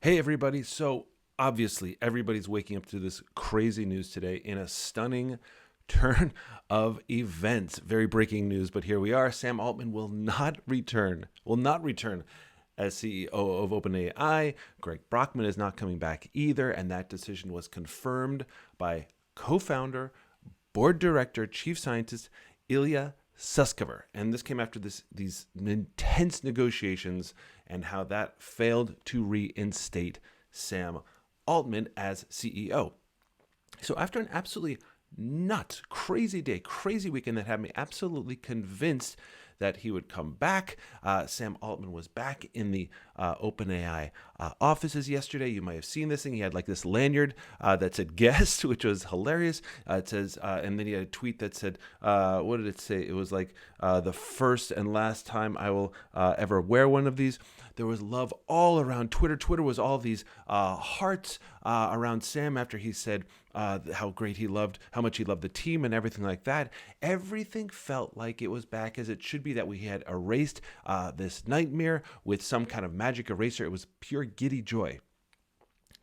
Hey, everybody. So, obviously, everybody's waking up to this crazy news today in a stunning turn of events. Very breaking news, but here we are. Sam Altman will not return as CEO of OpenAI. Greg Brockman is not coming back either, and that decision was confirmed by co-founder, board director, chief scientist Ilya Sutskever. And this came after these intense negotiations and how that failed to reinstate Sam Altman as CEO. So after an absolutely nuts, crazy day, crazy weekend that had me absolutely convinced that he would come back. Sam Altman was back in the OpenAI offices yesterday. You might have seen this thing. He had like this lanyard that said guest, which was hilarious. It says, and then he had a tweet that said, what did it say? It was like the first and last time I will ever wear one of these. There was love all around Twitter. Twitter was all these hearts around Sam after he said how great he loved, how much he loved the team and everything like that. Everything felt like it was back as it should be, that we had erased this nightmare with some kind of magic eraser. It was pure giddy joy.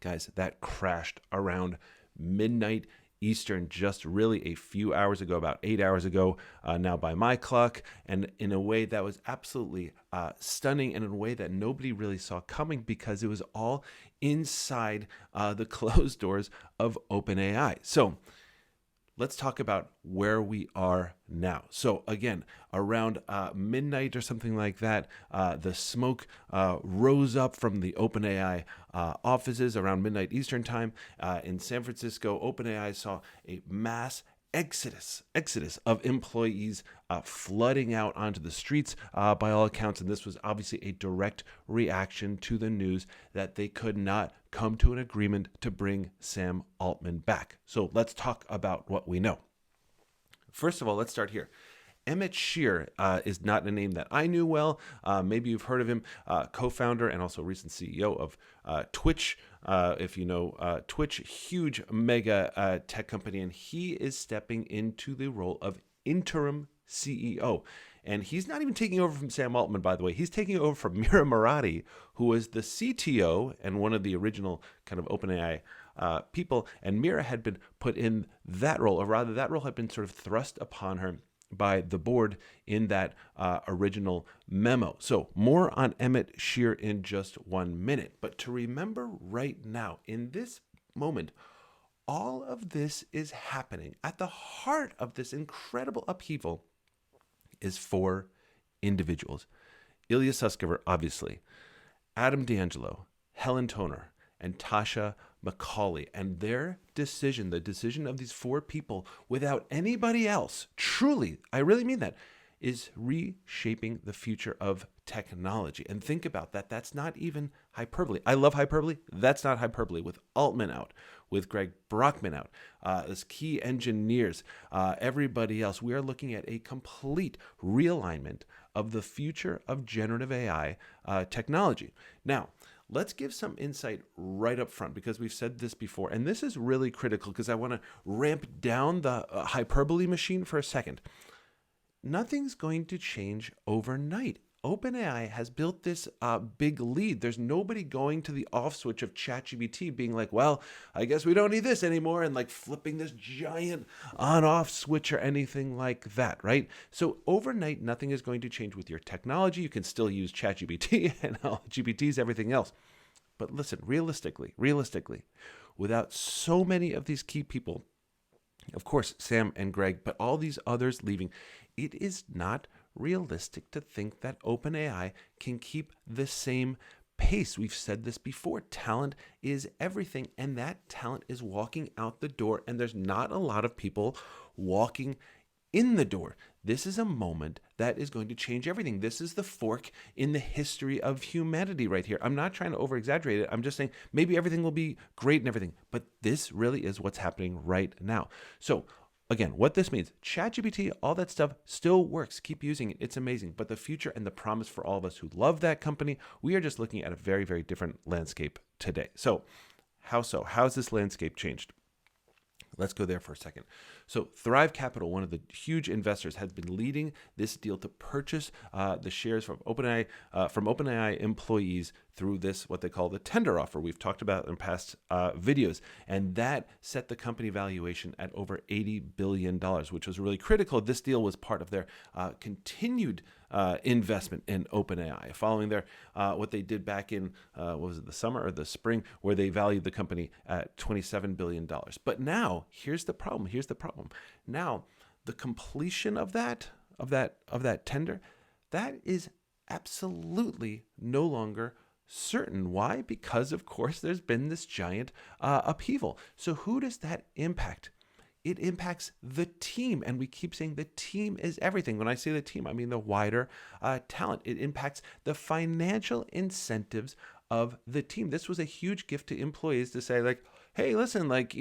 Guys, that crashed around midnight Eastern, just really a few hours ago, about 8 hours ago now by my clock, and in a way that was absolutely stunning, and in a way that nobody really saw coming, because it was all inside the closed doors of OpenAI. So let's talk about where we are now. So again, around midnight or something like that, the smoke rose up from the OpenAI offices around midnight Eastern time in San Francisco. OpenAI saw a mass exodus of employees flooding out onto the streets by all accounts. And this was obviously a direct reaction to the news that they could not come to an agreement to bring Sam Altman back. So let's talk about what we know. First of all, let's start here. Emmet Shear is not a name that I knew well. Maybe you've heard of him, co-founder and also recent CEO of Twitch. If you know Twitch, huge mega tech company, and he is stepping into the role of interim CEO. And he's not even taking over from Sam Altman, by the way. He's taking over from Mira Murati, who was the CTO and one of the original kind of OpenAI people. And Mira had been put in that role, or rather that role had been sort of thrust upon her by the board in that original memo. So more on Emmet Shear in just 1 minute. But to remember right now, in this moment, all of this is happening. At the heart of this incredible upheaval is 4 individuals. Ilya Sutskever, obviously, Adam D'Angelo, Helen Toner, and Tasha Macaulay, and their decision, the decision of these 4 people without anybody else, truly, I really mean that, is reshaping the future of technology. And think about that. That's not even hyperbole. I love hyperbole. That's not hyperbole. With Altman out, with Greg Brockman out, as key engineers, everybody else, we are looking at a complete realignment of the future of generative AI technology. Now, let's give some insight right up front, because we've said this before, and this is really critical because I want to ramp down the hyperbole machine for a second. Nothing's going to change overnight. OpenAI has built this big lead. There's nobody going to the off switch of ChatGPT being like, well, I guess we don't need this anymore, and like flipping this giant on-off switch or anything like that, right? So overnight, nothing is going to change with your technology. You can still use ChatGPT and all GPTs, everything else. But listen, realistically, without so many of these key people, of course, Sam and Greg, but all these others leaving, it is not realistic to think that OpenAI can keep the same pace. We've said this before. Talent is everything, and that talent is walking out the door, and there's not a lot of people walking in the door. This is a moment that is going to change everything. This is the fork in the history of humanity right here. I'm not trying to over-exaggerate it. I'm just saying maybe everything will be great and everything, but this really is what's happening right now. So again, what this means, ChatGPT, all that stuff still works. Keep using it. It's amazing. But the future and the promise for all of us who love that company, we are just looking at a very, very different landscape today. So how so? How has this landscape changed? Let's go there for a second. So Thrive Capital, one of the huge investors, has been leading this deal to purchase the shares from OpenAI employees through this, what they call the tender offer we've talked about in past videos. And that set the company valuation at over $80 billion, which was really critical. This deal was part of their continued investment in OpenAI, following their what they did back in what was it, the summer or the spring, where they valued the company at $27 billion. But now here's the problem. Now the completion of that tender, that is absolutely no longer certain. Why? Because of course there's been this giant upheaval. So who does that impact? It impacts the team. And we keep saying the team is everything. When I say the team, I mean the wider talent. It impacts the financial incentives of the team. This was a huge gift to employees to say, like, hey, listen, like,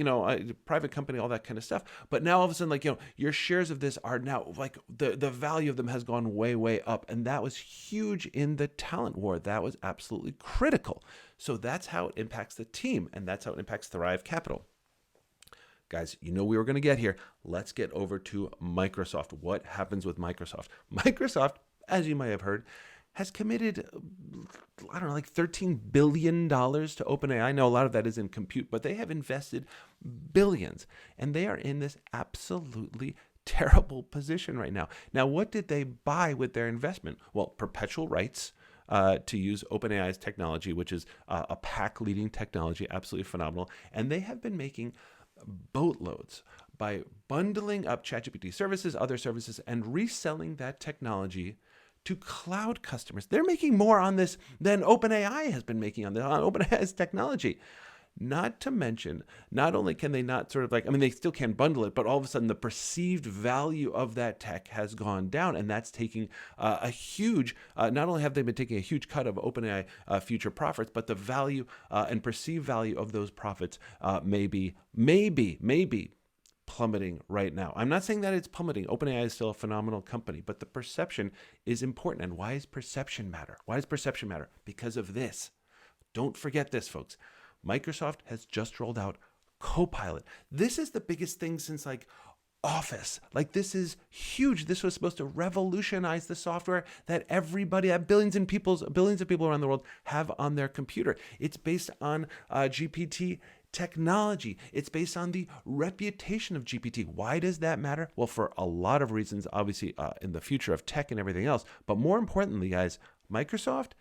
private company, all that kind of stuff. But now all of a sudden, like, your shares of this are now like the value of them has gone way, way up. And that was huge in the talent war. That was absolutely critical. So that's how it impacts the team. And that's how it impacts Thrive Capital. Guys, we were going to get here. Let's get over to Microsoft. What happens with Microsoft? Microsoft, as you might have heard, has committed, like $13 billion to OpenAI. I know a lot of that is in compute, but they have invested billions, and they are in this absolutely terrible position right now. Now, what did they buy with their investment? Well, perpetual rights to use OpenAI's technology, which is a pack-leading technology, absolutely phenomenal. And they have been making boatloads by bundling up ChatGPT services, other services, and reselling that technology to cloud customers. They're making more on this than OpenAI has been making on OpenAI's technology. Not to mention, not only can they not they still can bundle it, but all of a sudden the perceived value of that tech has gone down, and that's taking a huge, not only have they been taking a huge cut of OpenAI future profits, but the value and perceived value of those profits may be plummeting right now. I'm not saying that it's plummeting. OpenAI is still a phenomenal company, but the perception is important. And why does perception matter? Because of this. Don't forget this, folks. Microsoft has just rolled out Copilot. This is the biggest thing since Office. This is huge. This was supposed to revolutionize the software that everybody, billions of people around the world have on their computer. It's based on GPT technology. It's based on the reputation of GPT. Why does that matter? Well, for a lot of reasons, obviously, in the future of tech and everything else. But more importantly, guys, Microsoft,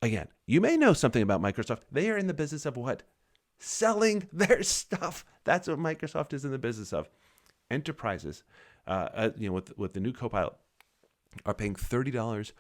again, you may know something about Microsoft. They are in the business of what? Selling their stuff. That's what Microsoft is in the business of. Enterprises, with the new Copilot, are paying $30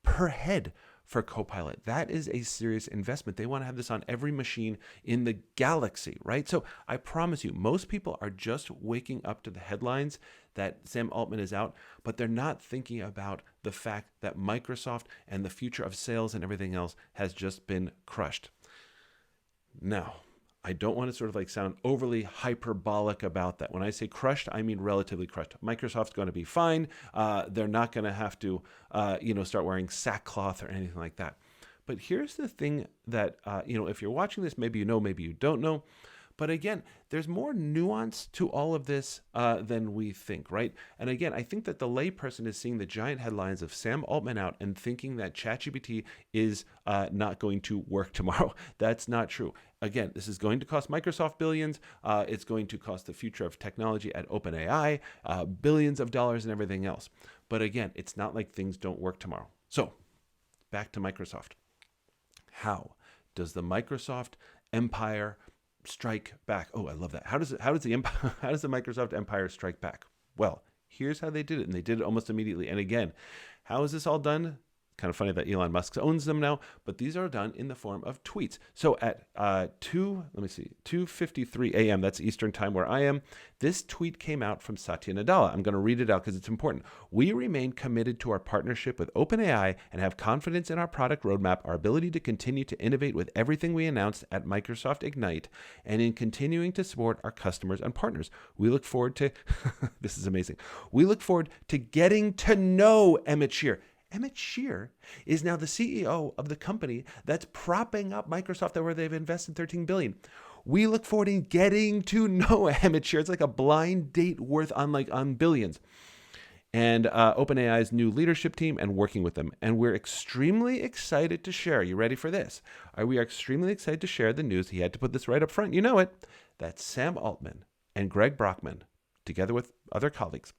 per head for Copilot. That is a serious investment. They want to have this on every machine in the galaxy, right? So I promise you, most people are just waking up to the headlines that Sam Altman is out, but they're not thinking about the fact that Microsoft and the future of sales and everything else has just been crushed. Now, I don't want to sound overly hyperbolic about that. When I say crushed, I mean relatively crushed. Microsoft's going to be fine. They're not going to have to, start wearing sackcloth or anything like that. But here's the thing that, if you're watching this, maybe you know, maybe you don't know. But again, there's more nuance to all of this than we think, right? And again, I think that the layperson is seeing the giant headlines of Sam Altman out and thinking that ChatGPT is not going to work tomorrow. That's not true. Again, this is going to cost Microsoft billions. It's going to cost the future of technology at OpenAI billions of dollars and everything else. But again, it's not like things don't work tomorrow. So back to Microsoft. How does the Microsoft empire strike back? Oh, I love that. How does the Microsoft empire strike back? Well, here's how they did it, and they did it almost immediately. And again, how is this all done? Kind of funny that Elon Musk owns them now, but these are done in the form of tweets. So at 2:53 a.m., that's Eastern time where I am, this tweet came out from Satya Nadella. I'm going to read it out because it's important. We remain committed to our partnership with OpenAI and have confidence in our product roadmap, our ability to continue to innovate with everything we announced at Microsoft Ignite, and in continuing to support our customers and partners. We look forward to, this is amazing, we look forward to getting to know Emmet Shear. Emmet Shear is now the CEO of the company that's propping up Microsoft, where they've invested $13 billion. We look forward to getting to know Emmet Shear. It's like a blind date worth on billions. And OpenAI's new leadership team and working with them. And we're extremely excited to share. You ready for this? We are extremely excited to share the news. He had to put this right up front. You know it. That Sam Altman and Greg Brockman, together with other colleagues,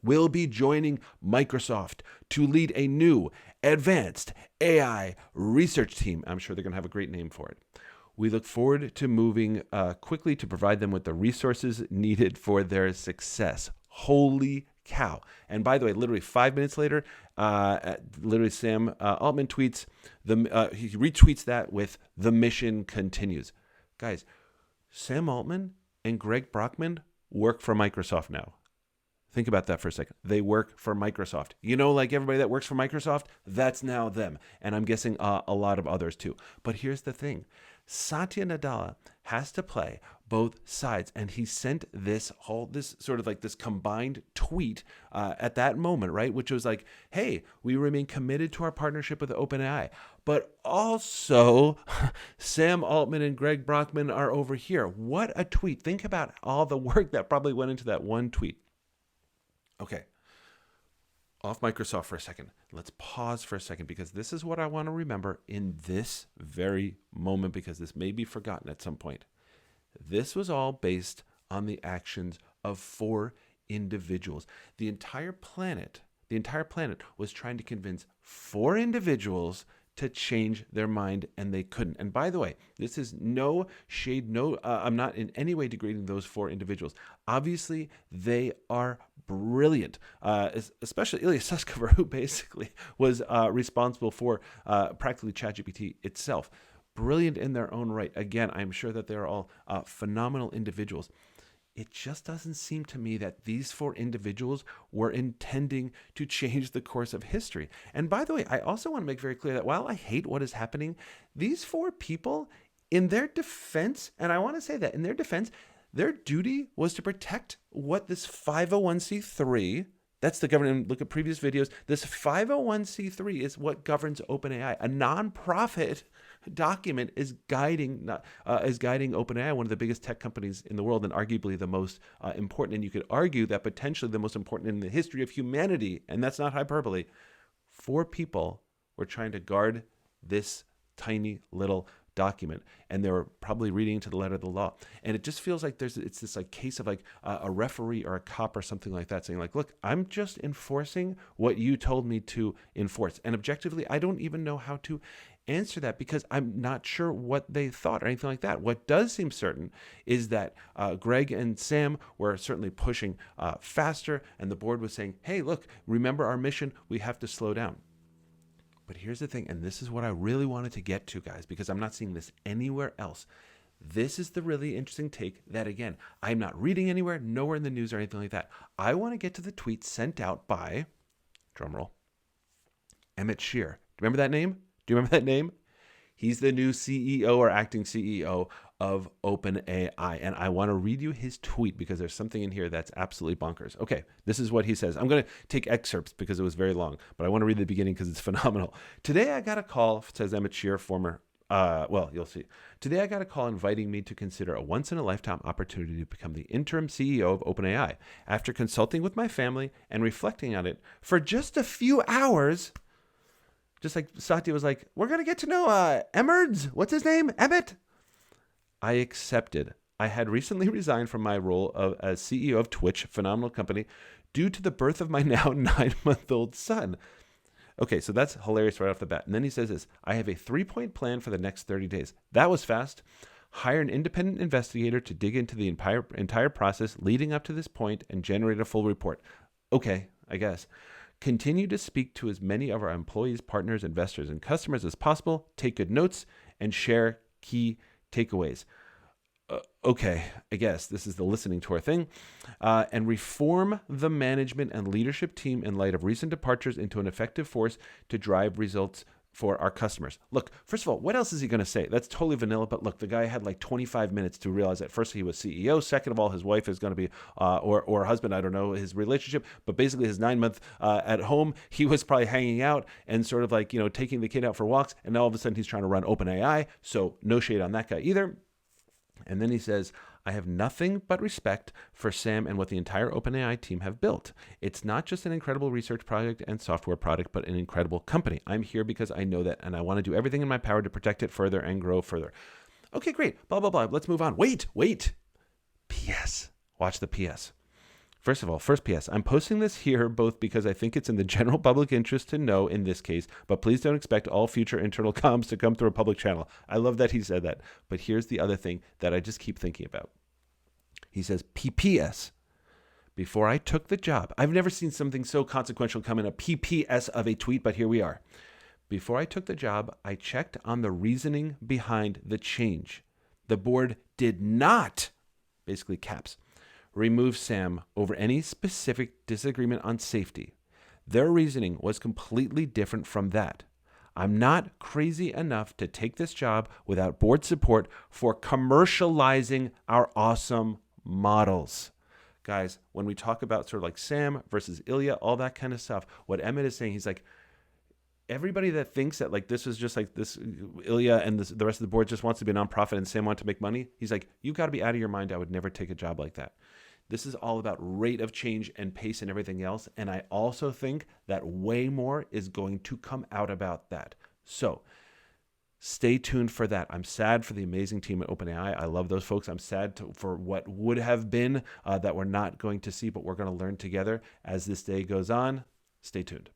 will be joining Microsoft to lead a new advanced AI research team. I'm sure they're going to have a great name for it. We look forward to moving quickly to provide them with the resources needed for their success. Holy cow. And by the way, literally 5 minutes later, Sam Altman tweets, he retweets that with "the mission continues." Guys, Sam Altman and Greg Brockman work for Microsoft now. Think about that for a second. They work for Microsoft. You know, like everybody that works for Microsoft, that's now them. And I'm guessing a lot of others too. But here's the thing. Satya Nadella has to play both sides. And he sent this combined tweet at that moment, right? Which was like, hey, we remain committed to our partnership with OpenAI. But also, Sam Altman and Greg Brockman are over here. What a tweet. Think about all the work that probably went into that one tweet. Okay, off Microsoft for a second. Let's pause for a second because this is what I want to remember in this very moment because this may be forgotten at some point. This was all based on the actions of 4 individuals. The entire planet was trying to convince 4 individuals to change their mind, and they couldn't. And by the way, this is no shade, I'm not in any way degrading those 4 individuals. Obviously, they are brilliant, especially Ilya Sutskever, who basically was responsible for practically ChatGPT itself. Brilliant in their own right. Again, I'm sure that they're all phenomenal individuals. It just doesn't seem to me that these 4 individuals were intending to change the course of history. And by the way, I also want to make very clear that while I hate what is happening, these 4 people, in their defense, and I want to say that in their defense, their duty was to protect what this 501c3, that's the government, look at previous videos, this 501c3 is what governs OpenAI. A nonprofit document is guiding OpenAI, one of the biggest tech companies in the world and arguably the most important. And you could argue that potentially the most important in the history of humanity, and that's not hyperbole. 4 people were trying to guard this tiny little document, and they were probably reading to the letter of the law. And it just feels like it's this like case of like a referee or a cop or something like that saying like, look, I'm just enforcing what you told me to enforce. And objectively, I don't even know how to answer that because I'm not sure what they thought or anything like that. What does seem certain is that Greg and Sam were certainly pushing faster, and the board was saying, hey, look, remember our mission, we have to slow down. But here's the thing, and this is what I really wanted to get to, guys, because I'm not seeing this anywhere else. This is the really interesting take that, again, I'm not reading anywhere, nowhere in the news or anything like that. I want to get to the tweet sent out by, drumroll, Emmet Shear. Remember that name? Do you remember that name? He's the new CEO or acting CEO of OpenAI. And I want to read you his tweet because there's something in here that's absolutely bonkers. Okay, this is what he says. I'm going to take excerpts because it was very long, but I want to read the beginning because it's phenomenal. Today I got a call, says Emmet Shear, you'll see. Today I got a call inviting me to consider a once-in-a-lifetime opportunity to become the interim CEO of OpenAI. After consulting with my family and reflecting on it for just a few hours, just like Satya was like, we're going to get to know Emmerds. What's his name? Emmet. I accepted. I had recently resigned from my role as CEO of Twitch, phenomenal company, due to the birth of my now 9-month-old son. Okay, so that's hilarious right off the bat. And then he says this, I have a 3-point plan for the next 30 days. That was fast. Hire an independent investigator to dig into the entire process leading up to this point and generate a full report. Okay, I guess. Continue to speak to as many of our employees, partners, investors, and customers as possible. Take good notes and share key takeaways. Okay, I guess this is the listening tour thing. And reform the management and leadership team in light of recent departures into an effective force to drive results for our customers. Look, first of all, what else is he going to say? That's totally vanilla, but look, the guy had like 25 minutes to realize that first he was CEO. Second of all, his wife is going to be, or husband, I don't know, his relationship, but basically his 9-month at home, he was probably hanging out and sort of like, taking the kid out for walks. And now all of a sudden he's trying to run OpenAI. So no shade on that guy either. And then he says, I have nothing but respect for Sam and what the entire OpenAI team have built. It's not just an incredible research project and software product, but an incredible company. I'm here because I know that, and I want to do everything in my power to protect it further and grow further. Okay, great. Blah, blah, blah. Let's move on. Wait. PS. Watch the PS. First of all, first PS, I'm posting this here both because I think it's in the general public interest to know in this case, but please don't expect all future internal comms to come through a public channel. I love that he said that. But here's the other thing that I just keep thinking about. He says, PPS. Before I took the job, I've never seen something so consequential come in a PPS of a tweet, but here we are. Before I took the job, I checked on the reasoning behind the change. The board did not, basically caps, remove Sam over any specific disagreement on safety. Their reasoning was completely different from that. I'm not crazy enough to take this job without board support for commercializing our awesome models. Guys, when we talk about sort of like Sam versus Ilya, all that kind of stuff, what Emmet is saying, he's like, everybody that thinks that like this is just like this, Ilya and the rest of the board just wants to be a nonprofit and Sam wants to make money, he's like, you've got to be out of your mind. I would never take a job like that. This is all about rate of change and pace and everything else. And I also think that way more is going to come out about that. So stay tuned for that. I'm sad for the amazing team at OpenAI. I love those folks. I'm sad for what would have been that we're not going to see, but we're going to learn together as this day goes on. Stay tuned.